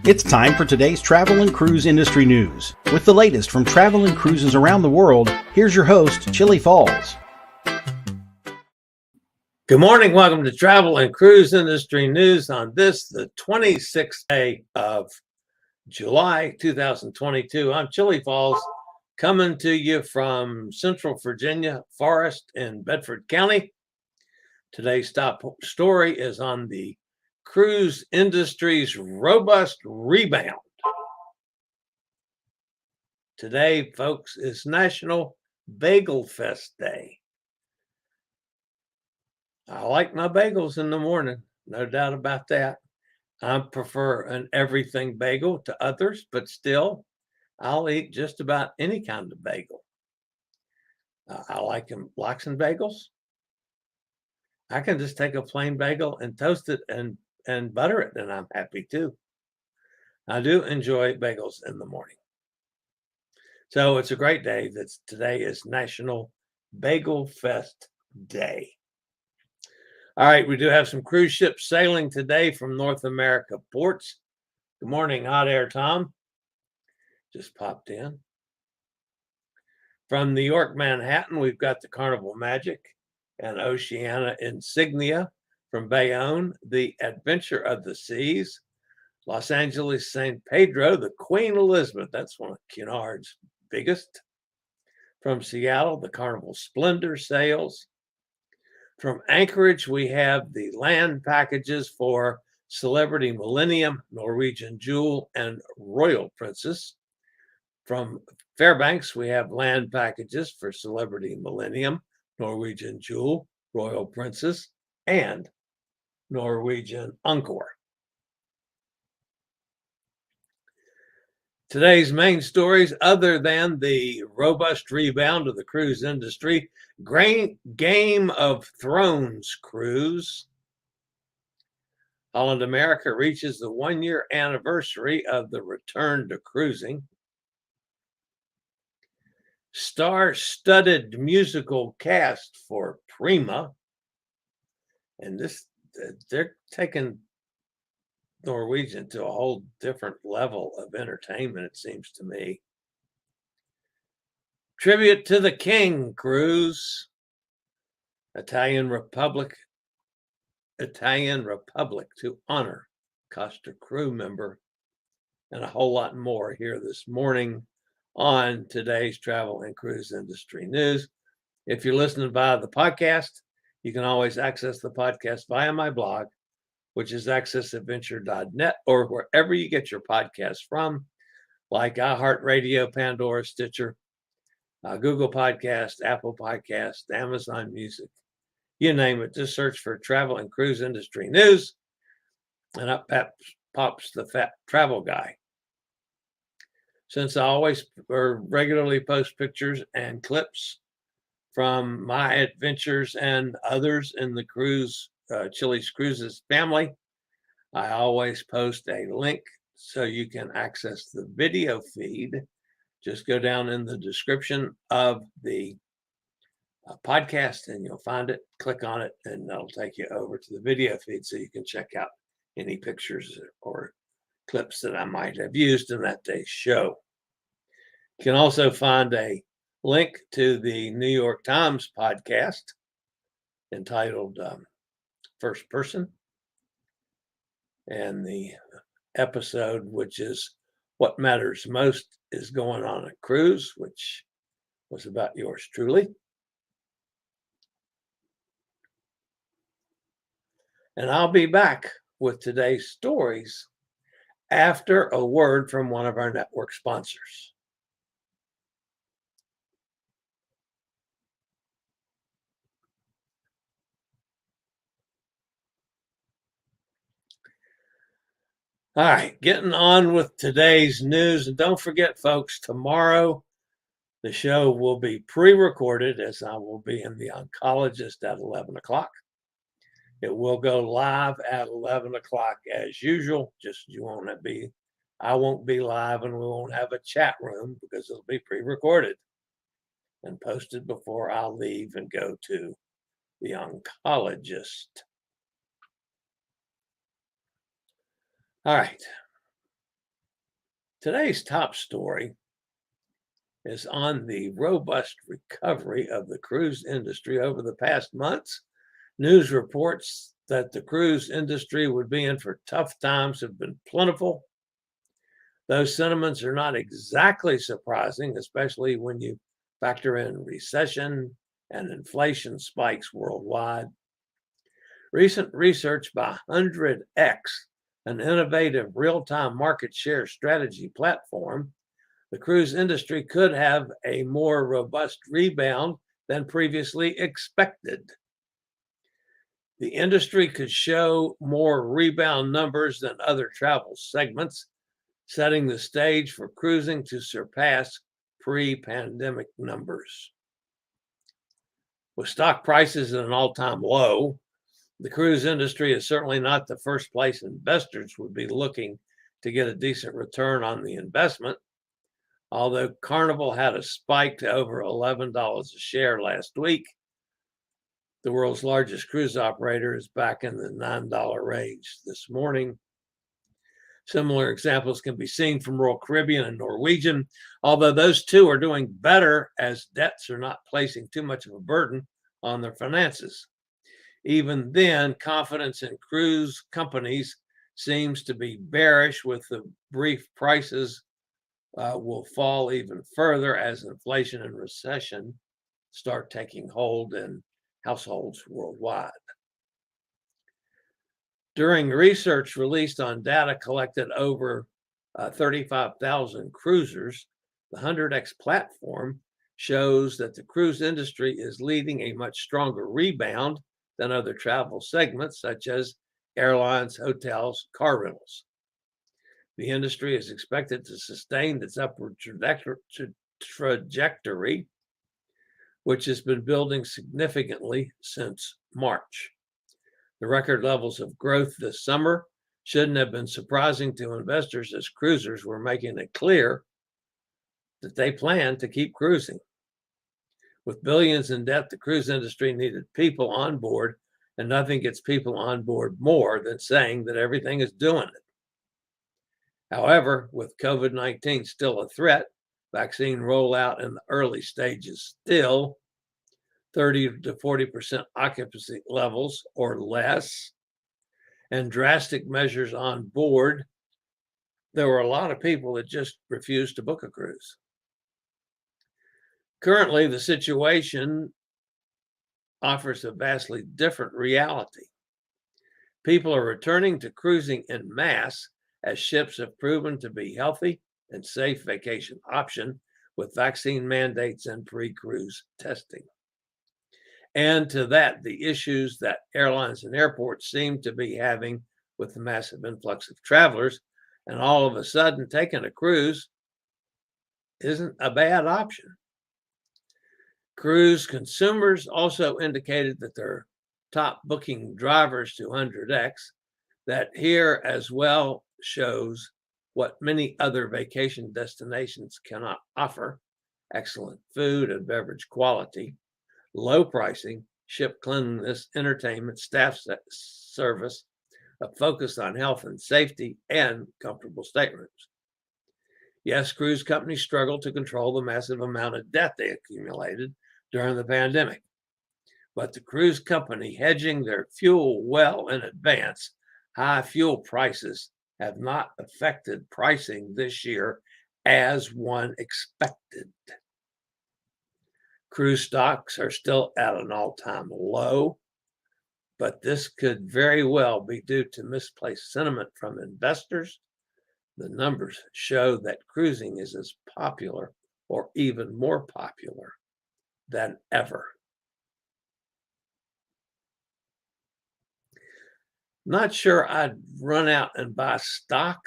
It's time for today's travel and cruise industry news. With the latest from travel and cruises around the world, here's your host, Chillie Falls. Good morning. Welcome to Travel and Cruise Industry News on this, the 26th day of July 2022. I'm Chillie Falls, coming to you from Central Virginia, Forest in Bedford County. Today's top story is on the cruise industry's robust rebound. Today, folks, is National Bagel Fest Day. I like my bagels in the morning, no doubt about that. I prefer an everything bagel to others, but still, I'll eat just about any kind of bagel. I like them lox and bagels. I can just take a plain bagel and toast it and butter it, and I'm happy too. I do enjoy bagels in the morning. So it's a great day. Today is National Bagel Fest Day. All right, we do have some cruise ships sailing today from North America ports. Good morning, Hot Air Tom. Just popped in. From New York, Manhattan, we've got the Carnival Magic and Oceania Insignia. From Bayonne, the Adventure of the Seas. Los Angeles, St. Pedro, the Queen Elizabeth. That's one of Cunard's biggest. From Seattle, the Carnival Splendor sails. From Anchorage, we have the land packages for Celebrity Millennium, Norwegian Jewel, and Royal Princess. From Fairbanks, we have land packages for Celebrity Millennium, Norwegian Jewel, Royal Princess, and Norwegian Encore. Today's main stories, other than the robust rebound of the cruise industry, Game of Thrones cruise. Holland America reaches the 1-year anniversary of the return to cruising. Star-studded musical cast for Prima. And they're taking Norwegian to a whole different level of entertainment, it seems to me. Tribute to the King cruise. Italian Republic to honor Costa crew member, and a whole lot more here this morning on today's Travel and Cruise Industry News. If you're listening via the podcast, you can always access the podcast via my blog, which is accessadventure.net, or wherever you get your podcasts from, like iHeartRadio, Pandora, Stitcher, Google Podcast, Apple Podcast, Amazon Music, you name it. Just search for Travel and Cruise Industry News, and up pops the Fat Travel Guy. Since I always or regularly post pictures and clips from my adventures and others in the Chillie's Cruises family, I always post a link so you can access the video feed. Just go down in the description of the podcast and you'll find it. Click on it and that'll take you over to the video feed so you can check out any pictures or clips that I might have used in that day's show. You can also find a link to the New York Times podcast entitled First Person, and the episode, which is What Matters Most is Going on a Cruise, which was about yours truly. And I'll be back with today's stories after a word from one of our network sponsors. All right, getting on with today's news. And don't forget, folks, tomorrow the show will be pre-recorded, as I will be in The Oncologist at 11 o'clock. It will go live at 11 o'clock as usual. I won't be live, and we won't have a chat room because it'll be pre-recorded and posted before I leave and go to The Oncologist. All right. Today's top story is on the robust recovery of the cruise industry over the past months. News reports that the cruise industry would be in for tough times have been plentiful. Those sentiments are not exactly surprising, especially when you factor in recession and inflation spikes worldwide. Recent research by HundredX, an innovative real-time market share strategy platform, the cruise industry could have a more robust rebound than previously expected. The industry could show more rebound numbers than other travel segments, setting the stage for cruising to surpass pre-pandemic numbers. With stock prices at an all-time low, the cruise industry is certainly not the first place investors would be looking to get a decent return on the investment. Although Carnival had a spike to over $11 a share last week, the world's largest cruise operator is back in the $9 range this morning. Similar examples can be seen from Royal Caribbean and Norwegian, although those two are doing better as debts are not placing too much of a burden on their finances. Even then, confidence in cruise companies seems to be bearish, with the brief prices will fall even further as inflation and recession start taking hold in households worldwide. During research released on data collected over 35,000 cruisers, the HundredX platform shows that the cruise industry is leading a much stronger rebound than other travel segments, such as airlines, hotels, car rentals. The industry is expected to sustain its upward trajectory, which has been building significantly since March. The record levels of growth this summer shouldn't have been surprising to investors, as cruisers were making it clear that they plan to keep cruising. With billions in debt, the cruise industry needed people on board, and nothing gets people on board more than saying that everything is doing it. However, with COVID-19 still a threat, vaccine rollout in the early stages still, 30 to 40% occupancy levels or less, and drastic measures on board, there were a lot of people that just refused to book a cruise. Currently, the situation offers a vastly different reality. People are returning to cruising en masse as ships have proven to be healthy and safe vacation option with vaccine mandates and pre-cruise testing. And to that, the issues that airlines and airports seem to be having with the massive influx of travelers, and all of a sudden taking a cruise isn't a bad option. Cruise consumers also indicated that their top booking drivers to HundredX, that here as well shows what many other vacation destinations cannot offer: excellent food and beverage quality, low pricing, ship cleanliness, entertainment, staff service, a focus on health and safety, and comfortable staterooms. Yes, cruise companies struggle to control the massive amount of debt they accumulated during the pandemic, but the cruise company hedging their fuel well in advance, high fuel prices have not affected pricing this year as one expected. Cruise stocks are still at an all-time low, but this could very well be due to misplaced sentiment from investors. The numbers show that cruising is as popular or even more popular than ever. Not sure I'd run out and buy stock,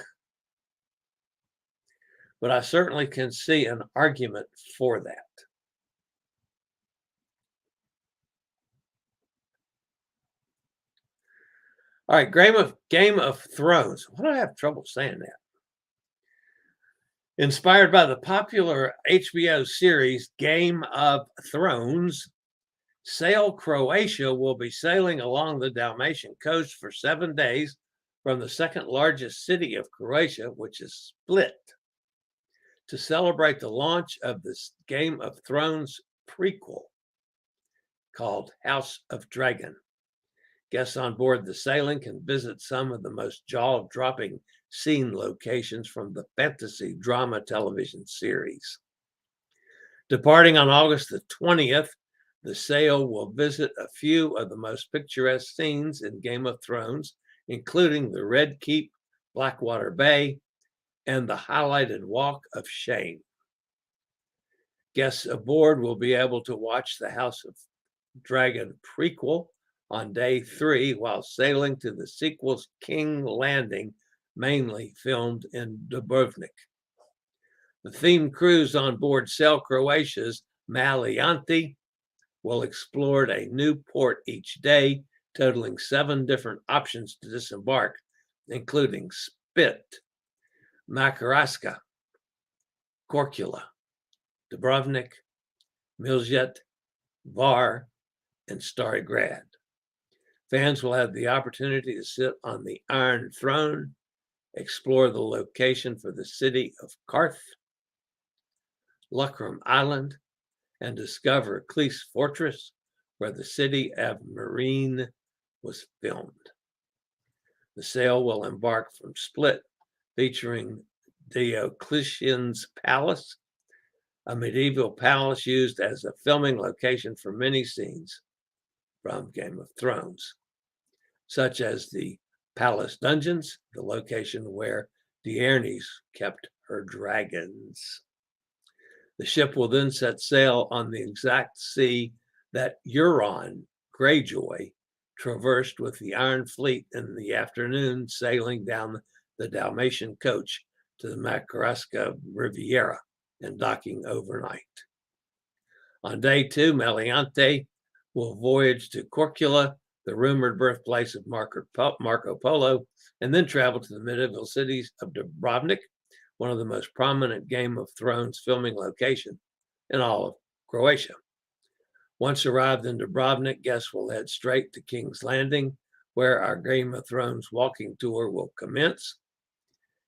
but I certainly can see an argument for that. All right, Game of Thrones. Why do I have trouble saying that? Inspired by the popular HBO series Game of Thrones, Sail Croatia will be sailing along the Dalmatian coast for 7 days from the second largest city of Croatia, which is Split. to celebrate the launch of this Game of Thrones prequel called House of Dragon. Guests on board the sailing can visit some of the most jaw-dropping scene locations from the fantasy drama television series. Departing on August the 20th, the sail will visit a few of the most picturesque scenes in Game of Thrones, including the Red Keep, Blackwater Bay, and the highlighted Walk of Shame. Guests aboard will be able to watch the House of Dragon prequel on day 3 while sailing to the sequel's King Landing, mainly filmed in Dubrovnik. The themed cruise on board Sail Croatia's Maliante will explore a new port each day, totaling 7 different options to disembark, including Split, Makarska, Korčula, Dubrovnik, Miljet, Var, and Stari Grad. Fans will have the opportunity to sit on the Iron Throne, explore the location for the city of Karth, Luckrem Island, and discover Cleese Fortress, where the city of Marine was filmed. The sail will embark from Split, featuring Diocletian's Palace, a medieval palace used as a filming location for many scenes from Game of Thrones, such as the Palace Dungeons, the location where Daenerys kept her dragons. The ship will then set sail on the exact sea that Euron Greyjoy traversed with the Iron Fleet in the afternoon, sailing down the Dalmatian coast to the Makarska Riviera and docking overnight. On day 2, Maliante will voyage to Korčula, the rumored birthplace of Marco Polo, and then travel to the medieval cities of Dubrovnik, one of the most prominent Game of Thrones filming locations in all of Croatia. Once arrived in Dubrovnik, guests will head straight to King's Landing, where our Game of Thrones walking tour will commence.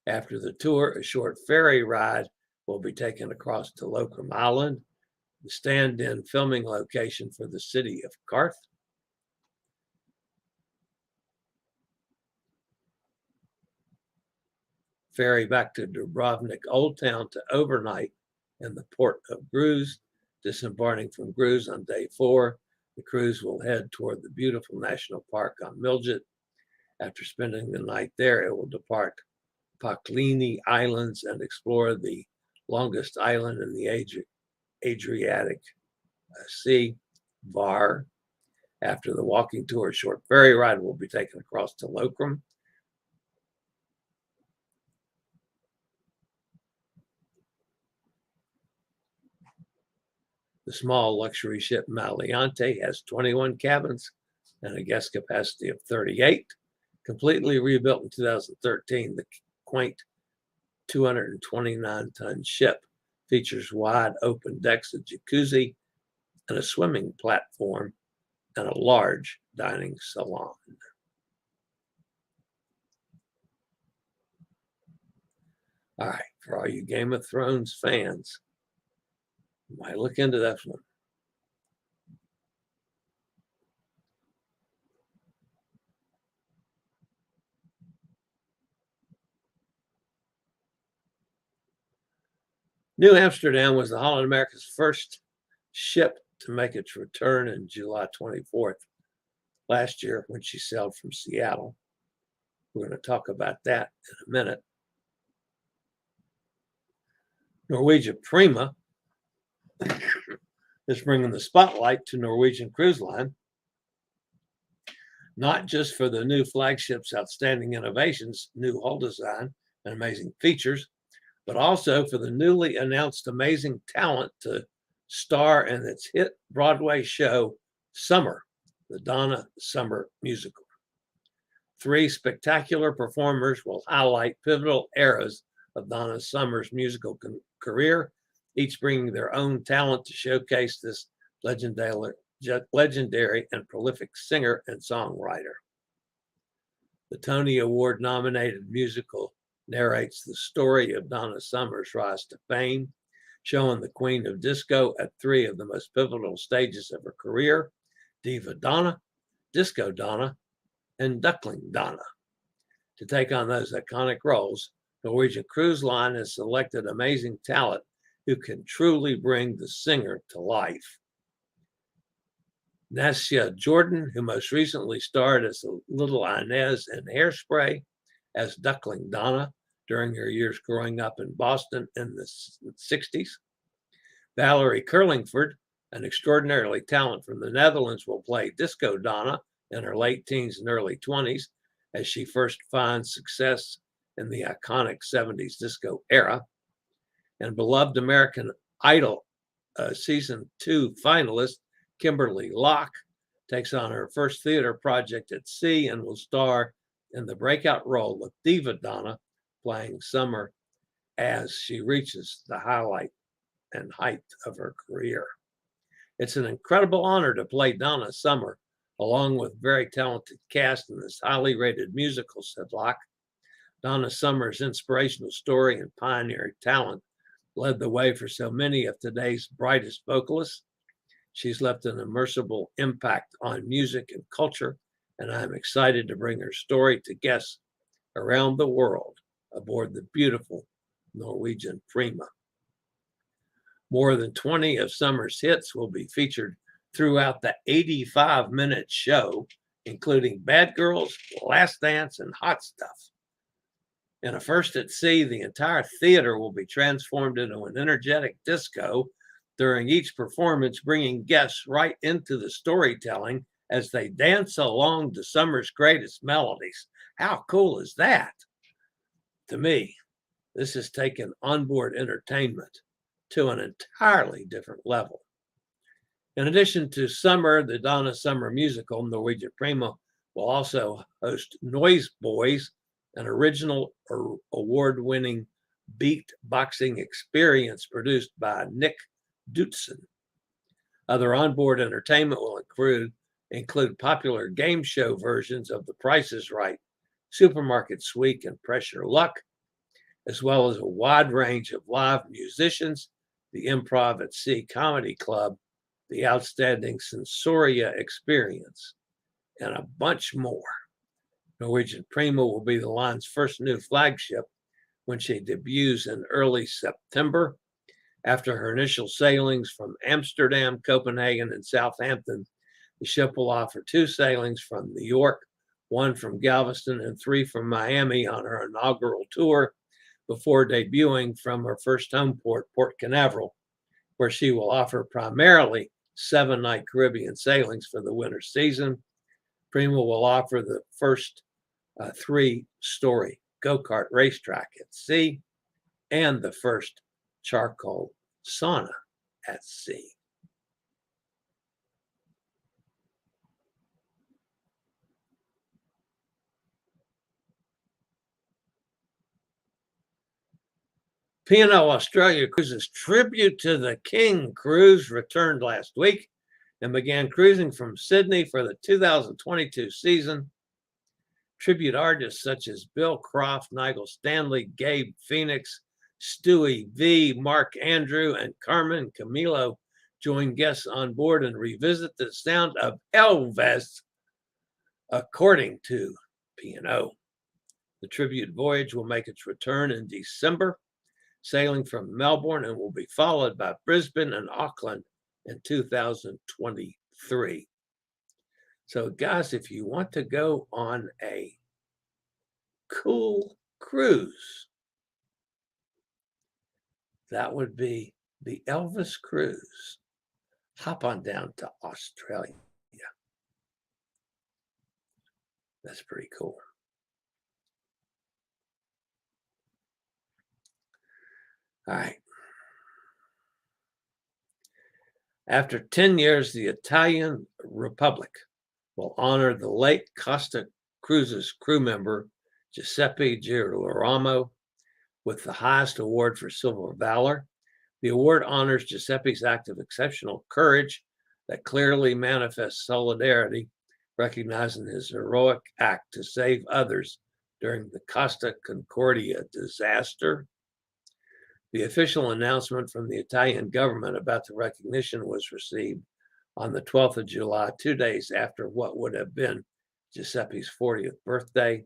After the tour, a short ferry ride will be taken across to Luckrem Island, the stand-in filming location for the city of Karth. Ferry back to Dubrovnik Old Town to overnight in the port of Gruž. Disembarking from Gruž on day 4, the cruise will head toward the beautiful national park on Miljet. After spending the night there, it will depart Paklini Islands and explore the longest island in the Adriatic Sea, Var. After the walking tour, a short ferry ride will be taken across to Luckrem. The small luxury ship Maliante has 21 cabins and a guest capacity of 38. Completely rebuilt in 2013, the quaint 229-ton ship features wide open decks, a jacuzzi, and a swimming platform, and a large dining salon. All right, for all you Game of Thrones fans, you might look into that one. New Amsterdam was the Holland America's first ship to make its return in July 24th last year when she sailed from Seattle. We're going to talk about that in a minute. Norwegian Prima is bringing the spotlight to Norwegian Cruise Line, not just for the new flagship's outstanding innovations, new hull design, and amazing features, but also for the newly announced amazing talent to star in its hit Broadway show, Summer, the Donna Summer musical. 3 spectacular performers will highlight pivotal eras of Donna Summer's musical career, each bringing their own talent to showcase this legendary and prolific singer and songwriter. The Tony Award-nominated musical narrates the story of Donna Summer's rise to fame, showing the queen of disco at three of the most pivotal stages of her career: Diva Donna, Disco Donna, and Duckling Donna. To take on those iconic roles, Norwegian Cruise Line has selected amazing talent who can truly bring the singer to life. Nassia Jordan, who most recently starred as Little Inez in Hairspray as Duckling Donna during her years growing up in Boston in the 60s. Valerie Curlingford, an extraordinarily talent from the Netherlands, will play Disco Donna in her late teens and early 20s as she first finds success in the iconic 70s disco era. And beloved American Idol Season 2 finalist Kimberly Locke takes on her first theater project at sea and will star in the breakout role of Diva Donna, playing Summer as she reaches the highlight and height of her career. It's an incredible honor to play Donna Summer along with a very talented cast in this highly rated musical, said Locke. Donna Summer's inspirational story and pioneering talent led the way for so many of today's brightest vocalists. She's left an immersible impact on music and culture, and I'm excited to bring her story to guests around the world aboard the beautiful Norwegian Prima. More than 20 of Summer's hits will be featured throughout the 85-minute show, including Bad Girls, Last Dance, and Hot Stuff. In a first at sea, the entire theater will be transformed into an energetic disco during each performance, bringing guests right into the storytelling as they dance along to Summer's greatest melodies. How cool is that? To me, this has taken onboard entertainment to an entirely different level. In addition to Summer, the Donna Summer musical, Norwegian Prima will also host Noise Boys, an original award-winning beat boxing experience produced by Nick Dutzen. Other onboard entertainment will include popular game show versions of The Price is Right, Supermarket Sweep, and Pressure Luck, as well as a wide range of live musicians, the Improv at Sea Comedy Club, the Outstanding Sensoria Experience, and a bunch more. Norwegian Prima will be the line's first new flagship when she debuts in early September. After her initial sailings from Amsterdam, Copenhagen, and Southampton, the ship will offer 2 sailings from New York, 1 from Galveston, and 3 from Miami on her inaugural tour before debuting from her first home port, Port Canaveral, where she will offer primarily 7-night Caribbean sailings for the winter season. Prima will offer the first 3-story go-kart racetrack at sea and the first charcoal sauna at sea. P&O Australia Cruises Tribute to the King cruise returned last week and began cruising from Sydney for the 2022 season. Tribute artists such as Bill Croft, Nigel Stanley, Gabe Phoenix, Stewie V, Mark Andrew, and Carmen Camilo join guests on board and revisit the sound of Elvis, according to P&O. The tribute voyage will make its return in December, sailing from Melbourne, and will be followed by Brisbane and Auckland in 2023. So, guys, if you want to go on a cool cruise, that would be the Elvis cruise. Hop on down to Australia. That's pretty cool. All right. After 10 years, the Italian Republic will honor the late Costa Cruises crew member Giuseppe Girolamo with the highest award for silver valor. The award honors Giuseppe's act of exceptional courage that clearly manifests solidarity, recognizing his heroic act to save others during the Costa Concordia disaster. The official announcement from the Italian government about the recognition was received on the 12th of July, 2 days after what would have been Giuseppe's 40th birthday.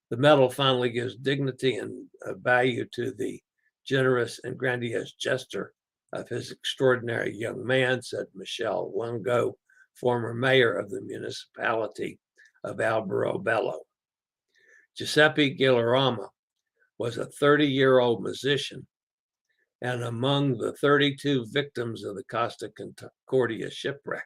The medal finally gives dignity and value to the generous and grandiose gesture of his extraordinary young man, said Michelle Lungo, former mayor of the municipality of Alberobello. Giuseppe Guillermo was a 30-year-old musician and among the 32 victims of the Costa Concordia shipwreck.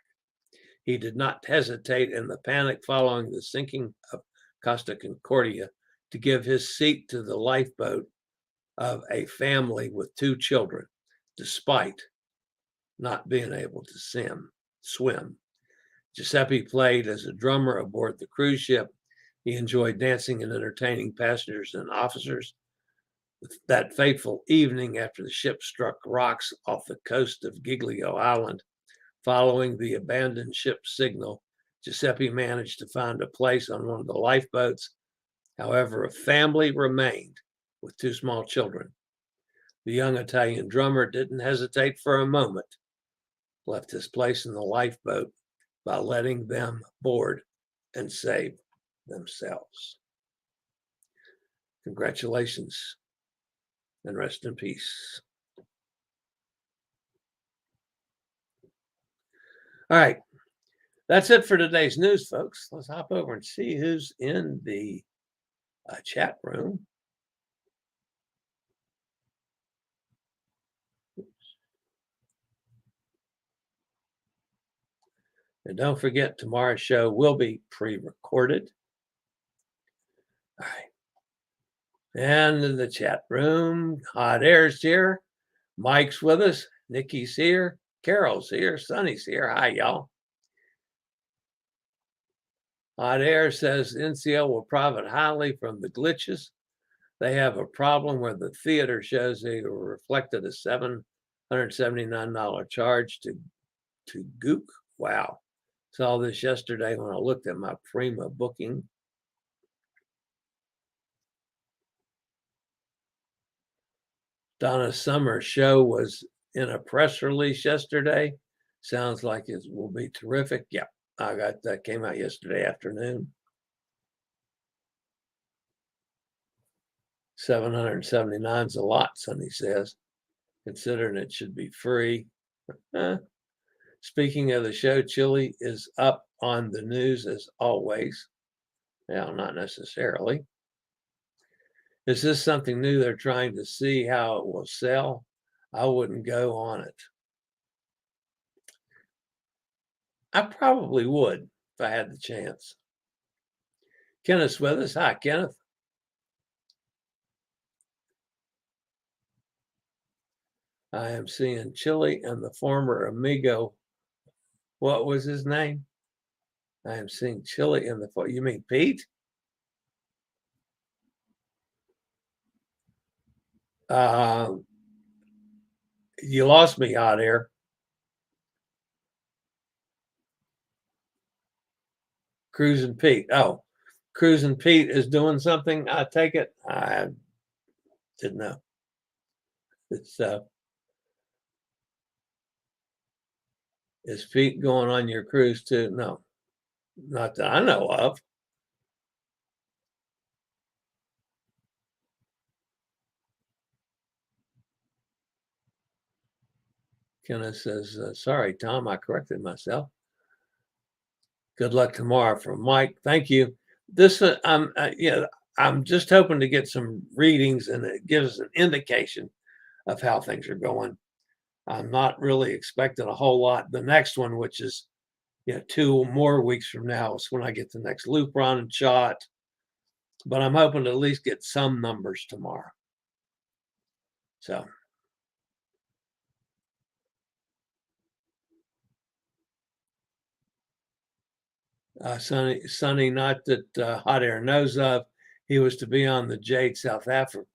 He did not hesitate in the panic following the sinking of Costa Concordia to give his seat to the lifeboat of a family with 2 children, despite not being able to swim. Giuseppe played as a drummer aboard the cruise ship. He enjoyed dancing and entertaining passengers and officers. That fateful evening after the ship struck rocks off the coast of Giglio Island, following the abandoned ship signal, Giuseppe managed to find a place on one of the lifeboats. However, a family remained with 2 small children. The young Italian drummer didn't hesitate for a moment, left his place in the lifeboat by letting them board and save themselves. Congratulations and rest in peace. All right, that's it for today's news, folks. Let's hop over and see who's in the chat room. And don't forget, tomorrow's show will be pre-recorded. All right. And in the chat room, Hot Air's here. Mike's with us. Nikki's here. Carol's here. Sonny's here. Hi, y'all. Hot Air says NCL will profit highly from the glitches. They have a problem where the theater shows they reflected a $779 charge to Gook. Wow. Saw this yesterday when I looked at my Prima booking. Donna's summer show was in a press release yesterday. Sounds like it will be terrific. Yeah, I got that, came out yesterday afternoon. $779 is a lot, Sonny says, considering it should be free. Speaking of the show, Chillie is up on the news as always. Well, not necessarily. Is this something new they're trying to see how it will sell? I wouldn't go on it. I probably would if I had the chance. Kenneth's with us. Hi, Kenneth. I am seeing Chillie and the former amigo. What was his name? I am seeing Chillie and the, you mean Pete? You lost me, Hot Air. Cruising Pete. Oh, Cruising Pete is doing something. I take it. I didn't know. So, is Pete going on your cruise too? No, not that I know of. Kenneth says, sorry, Tom, I corrected myself. Good luck tomorrow from Mike. Thank you. This, I'm just hoping to get some readings and it gives an indication of how things are going. I'm not really expecting a whole lot. The next one, which is 2 more weeks from now, is when I get the next loop run and shot. But I'm hoping to at least get some numbers tomorrow. So. Sonny, not that Hot Air knows of. He was to be on the Jade South Africa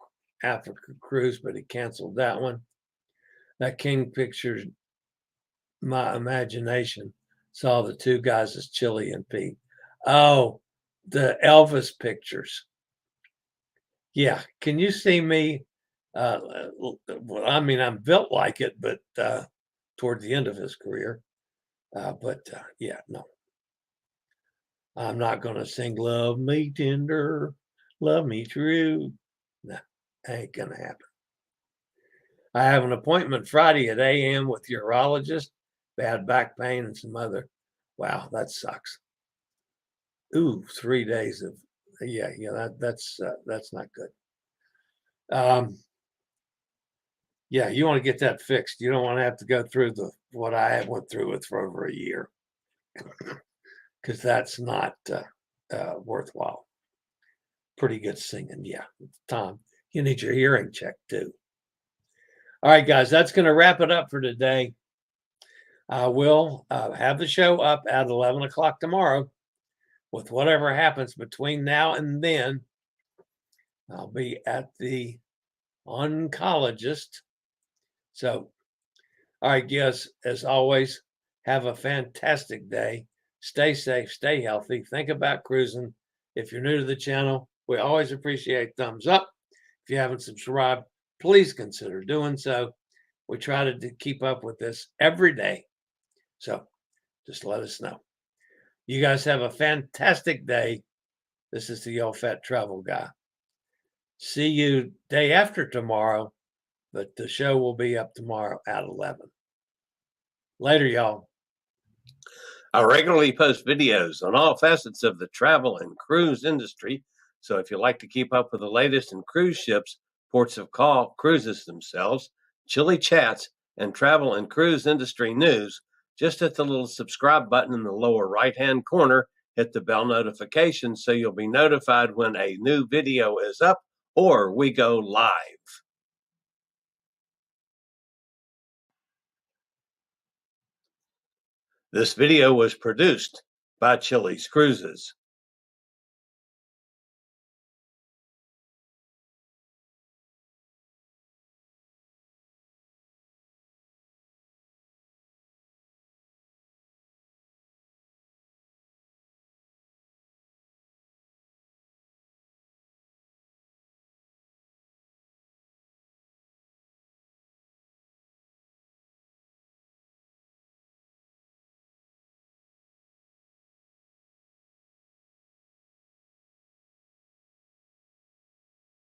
cruise, but he canceled that one. That King pictures my imagination. Saw the 2 guys as Chillie and Pete. Oh, the Elvis pictures. Yeah. Can you see me? I mean, I'm built like it, but toward the end of his career. Yeah, no. I'm not going to sing Love Me Tender, Love Me True. No, ain't going to happen. I have an appointment Friday at a.m. with urologist, bad back pain and some other. Wow, that sucks. Ooh, 3 days of, yeah, that's not good. Yeah, you want to get that fixed. You don't want to have to go through what I went through with for over a year, because that's not worthwhile. Pretty good singing, yeah. Tom, you need your hearing checked too. All right, guys, that's going to wrap it up for today. I will have the show up at 11 o'clock tomorrow. With whatever happens between now and then, I'll be at the oncologist. So, all right, guys, as always, have a fantastic day. Stay safe, stay healthy. Think about cruising. If you're new to the channel, we always appreciate thumbs up. If you haven't subscribed, please consider doing so. We try to keep up with this every day. So just let us know. You guys have a fantastic day. This is the old fat travel guy. See you day after tomorrow, but the show will be up tomorrow at 11. Later, y'all. I regularly post videos on all facets of the travel and cruise industry. So if you like to keep up with the latest in cruise ships, ports of call, cruises themselves, Chillie chats, and travel and cruise industry news, just hit the little subscribe button in the lower right-hand corner, hit the bell notification so you'll be notified when a new video is up or we go live. This video was produced by Chillie's Cruises.